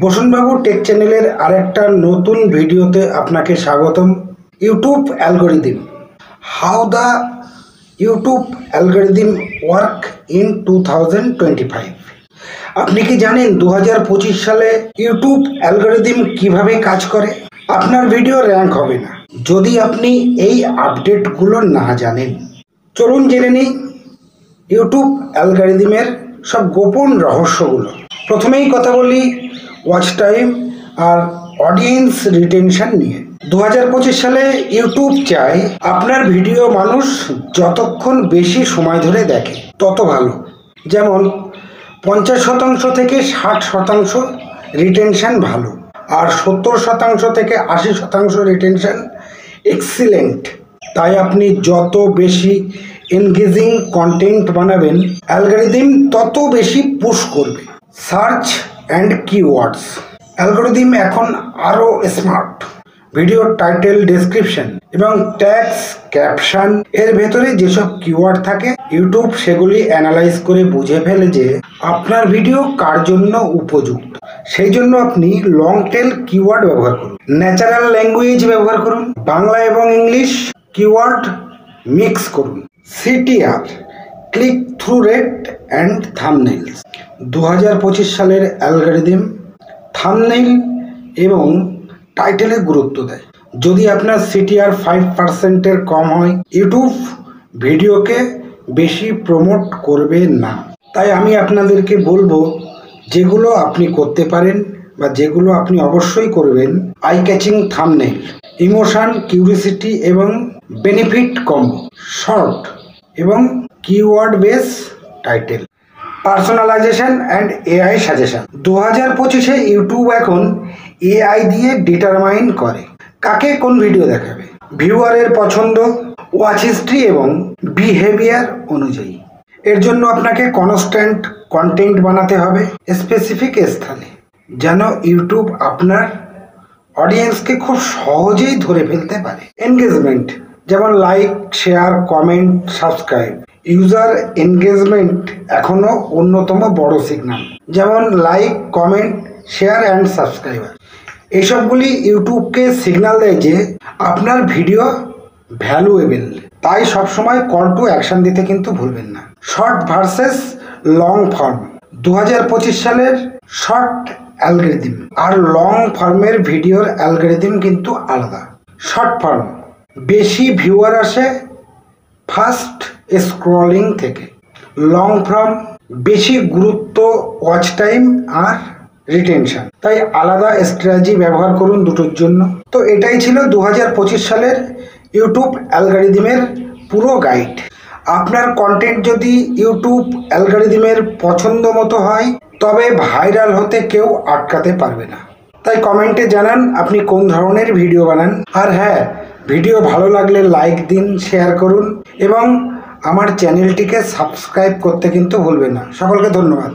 বসুনবাবু take চ্যানেলের আরেকটা নতুন ভিডিওতে আপনাকে স্বাগতম। YouTube algorithm, how the YouTube algorithm work in 2025। আপনি কি জানেন 2025 সালে ইউটিউব অ্যালগরিদম কিভাবে কাজ করে? আপনার ভিডিও র্যাঙ্ক হবে না যদি আপনি এই আপডেটগুলো না জানেন। চলুন জেনে নিই ইউটিউব অ্যালগরিদমের সব গোপন রহস্যগুলো। প্রথমেই কথা বলি ওয়াচ টাইম আর অডিয়েন্স রিটেনশন নিয়ে। 2025 সালে ইউটিউব চায় আপনার ভিডিও মানুষ যতক্ষণ বেশি সময় ধরে দেখে তত ভালো। যেমন 50% থেকে 60% রিটেনশন ভালো, আর 70% থেকে 80% রিটেনশন এক্সিলেন্ট। তাই আপনি যত বেশি এনগেজিং কন্টেন্ট বানাবেন, অ্যালগরিদম তত বেশি পুশ করবে। সার্চ অ্যান্ড কিওয়ার্ডস অ্যালগরিদম এখন আরও স্মার্ট। ভিডিও টাইটেল, ডেসক্রিপশন এবং ট্যাগস, ক্যাপশন এর ভেতরে যেসব কিওয়ার্ড থাকে, ইউটিউব সেগুলি অ্যানালাইজ করে বুঝে ফেলে যে আপনার ভিডিও কার জন্য উপযুক্ত। সেই জন্য আপনি লং টেল কিওয়ার্ড ব্যবহার করুন, ন্যাচারাল ল্যাঙ্গুয়েজ ব্যবহার করুন, বাংলা এবং ইংলিশ কিওয়ার্ড মিক্স করুন। CTR, click through rate and থাম্বনেইলস। 2025 সালের অ্যালগরিদম থাম্বনেইল এবং টাইটেলে গুরুত্ব দেয়। যদি আপনার সিটিআর 5%-এর কম হয়, ইউটিউব ভিডিওকে বেশি প্রমোট করবে না। তাই আমি আপনাদেরকে বলবো, যেগুলো আপনি করতে পারেন বা যেগুলো আপনি অবশ্যই করবেন: eye catching thumbnail, emotion, curiosity এবং বেনিফিট কম্বো, শর্ট এবং keyword base title, personalization and AI suggestion. 2025-এ ইউটিউব এখন এআই দিয়ে ডিটারমাইন করে কাকে কোন ভিডিও দেখাবে, ভিউয়ারের পছন্দ, ওয়াচ হিস্ট্রি এবং বিহেভিয়ার অনুযায়ী। এর জন্য আপনাকে কনস্ট্যান্ট কন্টেন্ট বানাতে হবে স্পেসিফিক স্থানে, যেন ইউটিউব আপনার অডিয়েন্সকে খুব সহজেই ধরে ফেলতে পারে। এনগেজমেন্ট, যেমন like, share, comment, subscribe. User engagement এখনও অন্যতম বড় সিগন্যাল, যেমন like, comment, share and subscriber. এসবগুলি ইউটিউবকে সিগন্যাল দেয় যে আপনার ভিডিও ভ্যালুয়েবল। তাই সবসময় কল টু অ্যাকশন দিতে কিন্তু ভুলবেন না। Short versus long form. 2025 সালের শর্ট অ্যালগরিদম আর লং ফর্মের ভিডিওর অ্যালগরিদম কিন্তু আলাদা। শর্ট ফর্ম বেশি ভিউয়ার আসে ফাস্ট স্ক্রলিং থেকে, লং ফর্ম বেশি গুরুত্ব ওয়াচ টাইম আর রিটেনশন। তাই আলাদা স্ট্র্যাটেজি ব্যবহার করুন দুটোর জন্য। তো এটাই ছিল 2025 সালের ইউটিউব অ্যালগরিদমের পুরো গাইড। আপনার কন্টেন্ট যদি ইউটিউব অ্যালগরিদমের পছন্দ মতো হয়, তবে ভাইরাল হতে কেউ আটকাতে পারবে না। তাই কমেন্টে জানান আপনি কোন ধরনের ভিডিও বানান। আর হ্যাঁ, ভিডিও ভালো লাগলে লাইক দিন, শেয়ার করুন এবং আমার চ্যানেলটিকে সাবস্ক্রাইব করতে কিন্তু ভুলবেন না। সকলকে ধন্যবাদ।